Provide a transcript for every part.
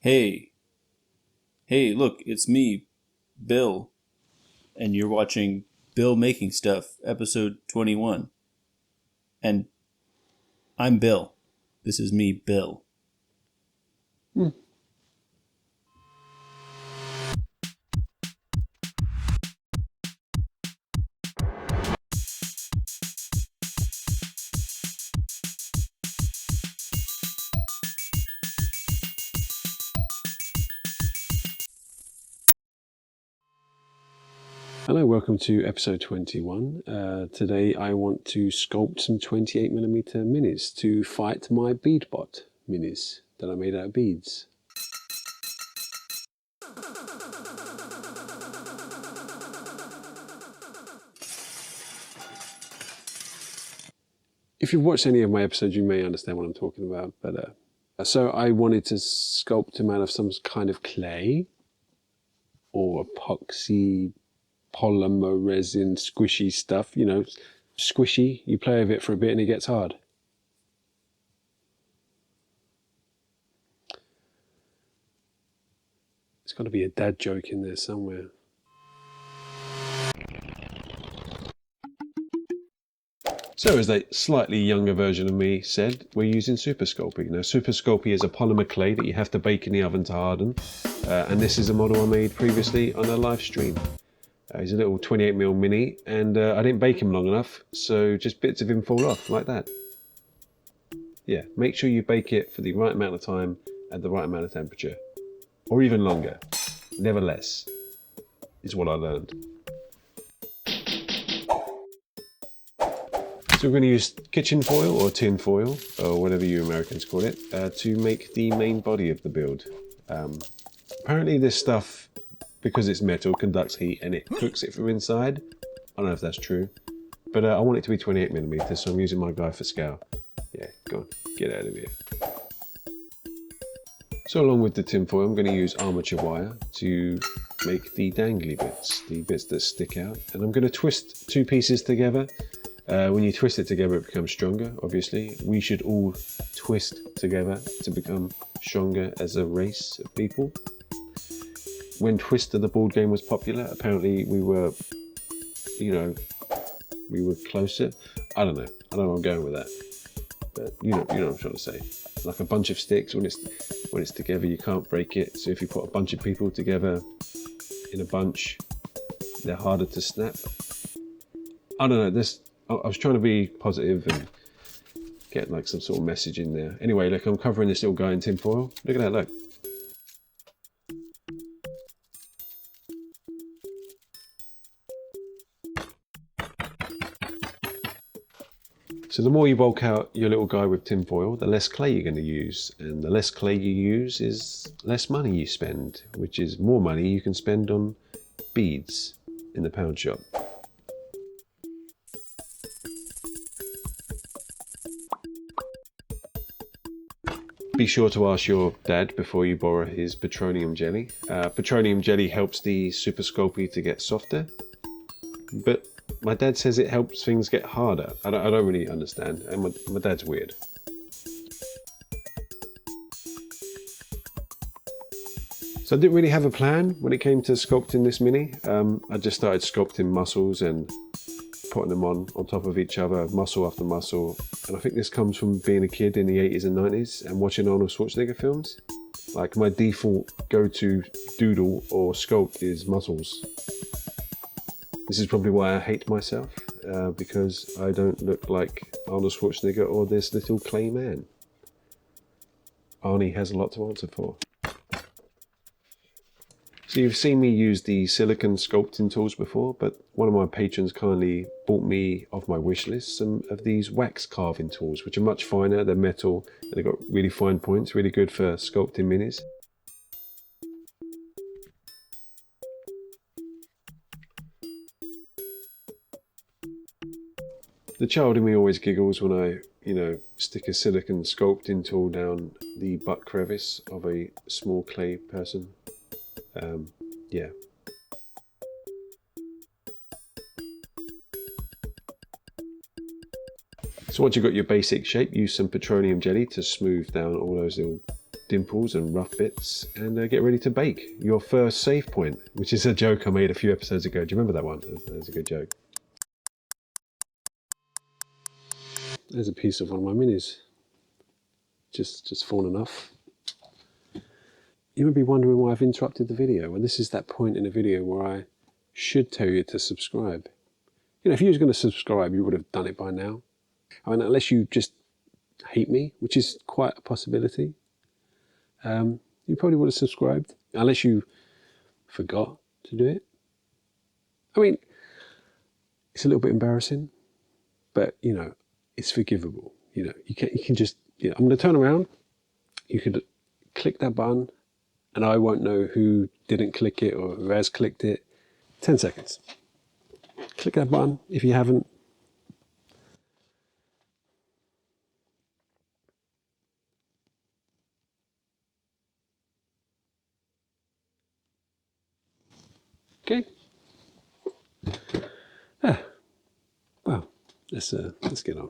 Hey, hey, look, it's me, Bill, and you're watching Bill Making Stuff, episode 21. And I'm Bill. This is me, Bill. Hello, welcome to episode 21. Today I want to sculpt some 28mm minis to fight my beadbot minis that I made out of beads. If you've watched any of my episodes, you may understand what I'm talking about. So I wanted to sculpt them out of some kind of clay or epoxy polymer resin squishy stuff, you know, squishy. You play with it for a bit and it gets hard. There's got to be a dad joke in there somewhere. So as a slightly younger version of me said, we're using Super Sculpey. Now Super Sculpey is a polymer clay that you have to bake in the oven to harden. And this is a model I made previously on a live stream. He's a little 28mm mini and I didn't bake him long enough, so just bits of him fall off like that. Yeah, make sure you bake it for the right amount of time at the right amount of temperature. Or even longer, never less, is what I learned. So we're going to use kitchen foil or tin foil, or whatever you Americans call it, to make the main body of the build. Apparently this stuff, because it's metal, conducts heat and it cooks it from inside. I don't know if that's true, but I want it to be 28mm, so I'm using my guy for scale. Yeah, go on, get out of here. So along with the tin foil, I'm going to use armature wire to make the dangly bits, the bits that stick out. And I'm going to twist two pieces together. When you twist it together, it becomes stronger, obviously. We should all twist together to become stronger as a race of people. When Twister the board game was popular, apparently we were, we were closer. I don't know where I'm going with that. But you know what I'm trying to say. Like a bunch of sticks, when it's together, you can't break it. So if you put a bunch of people together in a bunch, they're harder to snap. I don't know, I was trying to be positive and get like some sort of message in there. Anyway, look, I'm covering this little guy in tin foil. Look at that, look. So the more you bulk out your little guy with tin foil, the less clay you're going to use. And the less clay you use is less money you spend, which is more money you can spend on beads in the pound shop. Be sure to ask your dad before you borrow his petroleum jelly. Petroleum jelly helps the Super Sculpey to get softer, but my dad says it helps things get harder. I don't really understand, and my dad's weird. So I didn't really have a plan when it came to sculpting this mini. I just started sculpting muscles and putting them on top of each other, muscle after muscle. And I think this comes from being a kid in the 80s and 90s and watching Arnold Schwarzenegger films. Like my default go-to doodle or sculpt is muscles. This is probably why I hate myself, because I don't look like Arnold Schwarzenegger or this little clay man. Arnie has a lot to answer for. So you've seen me use the silicone sculpting tools before, but one of my patrons kindly bought me off my wish list some of these wax carving tools, which are much finer, they're metal, and they've got really fine points, really good for sculpting minis. The child in me always giggles when I, stick a silicone sculpting tool down the butt crevice of a small clay person. Yeah. So once you've got your basic shape, use some petroleum jelly to smooth down all those little dimples and rough bits, and get ready to bake your first save point, which is a joke I made a few episodes ago. Do you remember that one? That was a good joke. There's a piece of one of my minis. Just fallen off. You may be wondering why I've interrupted the video, and this is that point in the video where I should tell you to subscribe. You know, if you was going to subscribe, you would have done it by now. I mean, unless you just hate me, which is quite a possibility, you probably would have subscribed, unless you forgot to do it. I mean, it's a little bit embarrassing, but you know, it's forgivable. You know, you can just, you know, I'm going to turn around. You could click that button, and I won't know who didn't click it or who has clicked it. 10 seconds. Click that button if you haven't. Okay. Well, let's get on.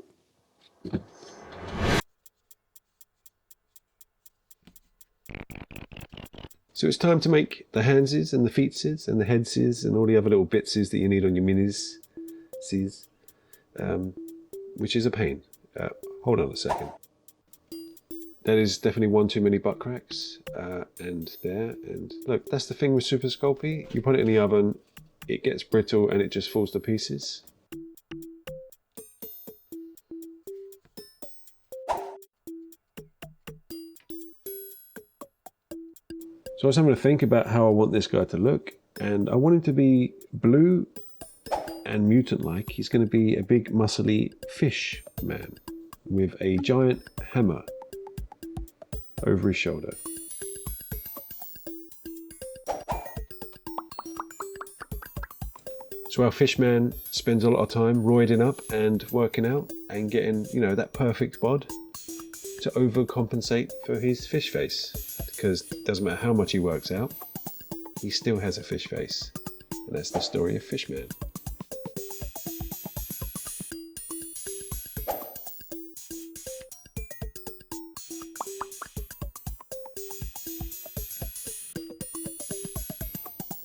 So it's time to make the handses and the feetses and the headses and all the other little bitses that you need on your minis, which is a pain. Hold on a second. That is definitely one too many butt cracks, and there, and look, that's the thing with Super Sculpey. You put it in the oven, it gets brittle and it just falls to pieces. So I was having to think about how I want this guy to look, and I want him to be blue and mutant-like. He's going to be a big muscly fish man with a giant hammer over his shoulder. So our fish man spends a lot of time roiding up and working out and getting, you know, that perfect bod to overcompensate for his fish face. Because it doesn't matter how much he works out, he still has a fish face. And that's the story of Fishman.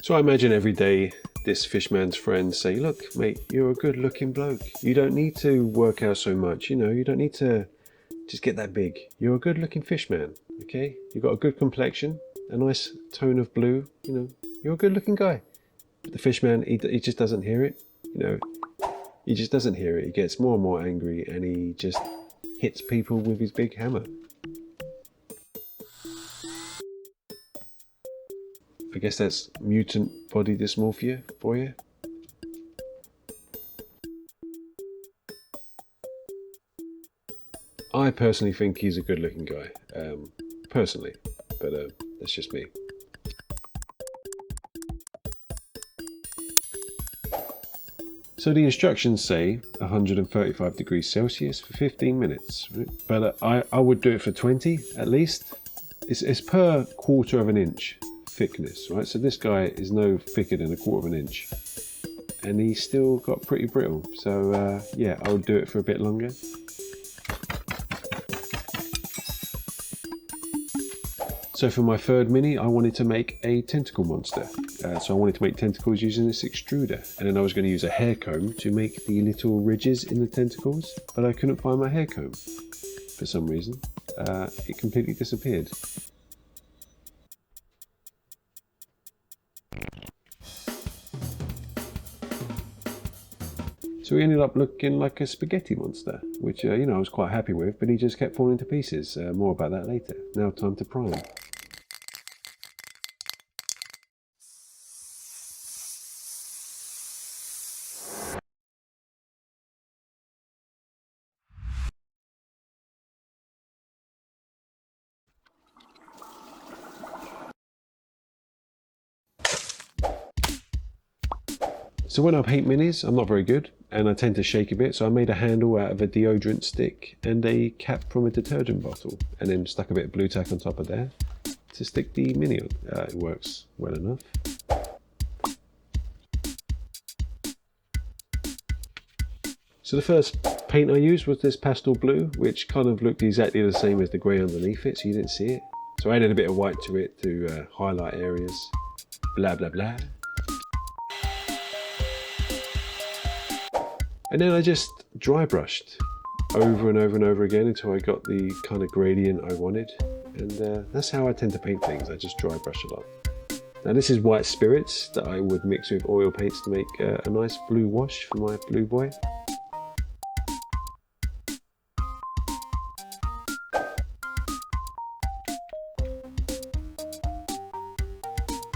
So I imagine every day this fishman's friends say, look, mate, you're a good looking bloke. You don't need to work out so much, you know, you don't need to just get that big. You're a good looking fishman, okay? You've got a good complexion, a nice tone of blue, you know, you're a good looking guy. But the fishman, he just doesn't hear it, you know, he just doesn't hear it. He gets more and more angry and he just hits people with his big hammer. I guess that's mutant body dysmorphia for you. I personally think he's a good looking guy, personally, but that's just me. So the instructions say 135 degrees Celsius for 15 minutes, right? But I would do it for 20 at least. It's per quarter of an inch thickness, right? So this guy is no thicker than a quarter of an inch. And he's still got pretty brittle. So yeah, I would do it for a bit longer. So for my third mini, I wanted to make a tentacle monster. So I wanted to make tentacles using this extruder. And then I was going to use a hair comb to make the little ridges in the tentacles, but I couldn't find my hair comb for some reason. It completely disappeared. So he ended up looking like a spaghetti monster, which, you know, I was quite happy with, but he just kept falling to pieces. More about that later. Now time to prime. So when I paint minis, I'm not very good, and I tend to shake a bit, so I made a handle out of a deodorant stick and a cap from a detergent bottle, and then stuck a bit of blue tack on top of there to stick the mini on. It works well enough. So the first paint I used was this pastel blue, which kind of looked exactly the same as the grey underneath it, so you didn't see it. So I added a bit of white to it to highlight areas, blah blah blah. And then I just dry brushed over and over and over again until I got the kind of gradient I wanted. And that's how I tend to paint things, I just dry brush a lot. Now this is white spirits that I would mix with oil paints to make a nice blue wash for my blue boy.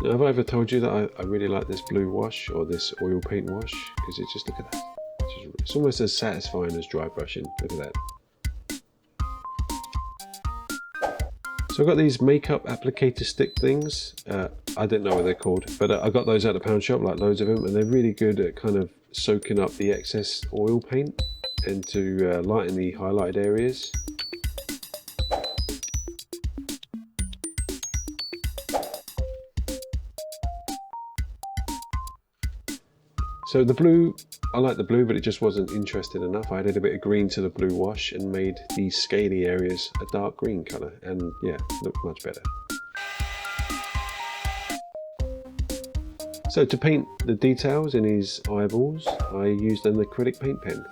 Now, have I ever told you that I really like this blue wash or this oil paint wash? Because it's just, look at that. It's almost as satisfying as dry brushing. Look at that. So I've got these makeup applicator stick things. I don't know what they're called, but I got those at the pound shop, like loads of them, and they're really good at kind of soaking up the excess oil paint and to lighten the highlighted areas. So the blue, I like the blue, but it just wasn't interesting enough. I added a bit of green to the blue wash and made these scaly areas a dark green colour, and yeah, looked much better. So to paint the details in his eyeballs, I used an acrylic paint pen,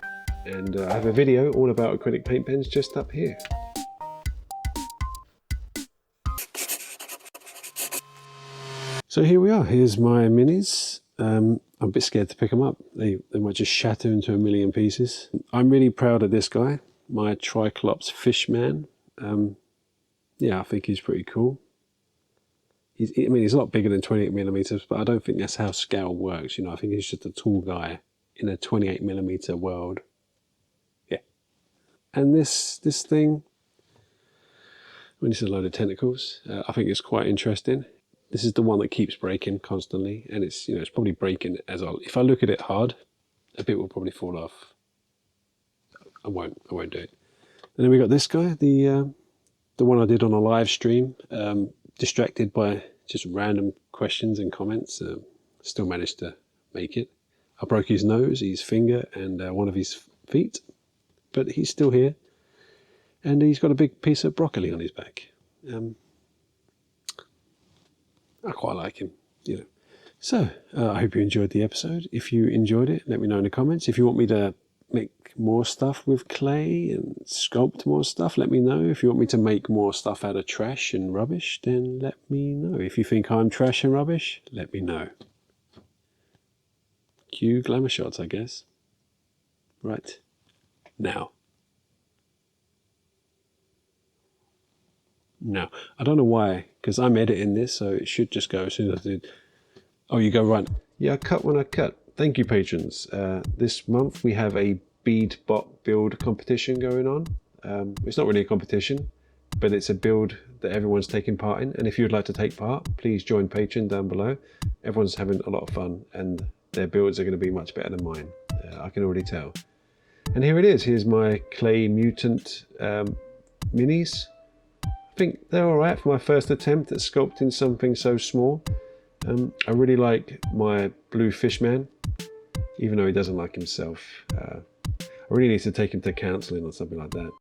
and I have a video all about acrylic paint pens just up here. So here we are, here's my minis. I'm a bit scared to pick them up. They might just shatter into a million pieces. I'm really proud of this guy, my Triclops Fishman. Yeah, I think he's pretty cool. He's a lot bigger than 28mm, but I don't think that's how scale works. You know, I think he's just a tall guy in a 28mm world. Yeah. And this thing, this is a load of tentacles. I think it's quite interesting. This is the one that keeps breaking constantly, and it's, you know, it's probably breaking if I look at it hard, a bit will probably fall off. I won't do it. And then we got this guy, the one I did on a live stream, distracted by just random questions and comments. Still managed to make it. I broke his nose, his finger, and one of his feet, but he's still here, and he's got a big piece of broccoli on his back. I quite like him, you know. So, I hope you enjoyed the episode. If you enjoyed it, let me know in the comments. If you want me to make more stuff with clay and sculpt more stuff, let me know. If you want me to make more stuff out of trash and rubbish, then let me know. If you think I'm trash and rubbish, let me know. Cue glamour shots, I guess. Right. Now. No, I don't know why, because I'm editing this, so it should just go as soon as I did. Oh, you go right. Yeah, I cut when I cut. Thank you, patrons. This month we have a bead bot build competition going on. It's not really a competition, but it's a build that everyone's taking part in. And if you'd like to take part, please join Patreon down below. Everyone's having a lot of fun, and their builds are going to be much better than mine. I can already tell. And here it is. Here's my clay mutant minis. I think they're alright for my first attempt at sculpting something so small. I really like my blue fishman, even though he doesn't like himself. I really need to take him to counselling or something like that.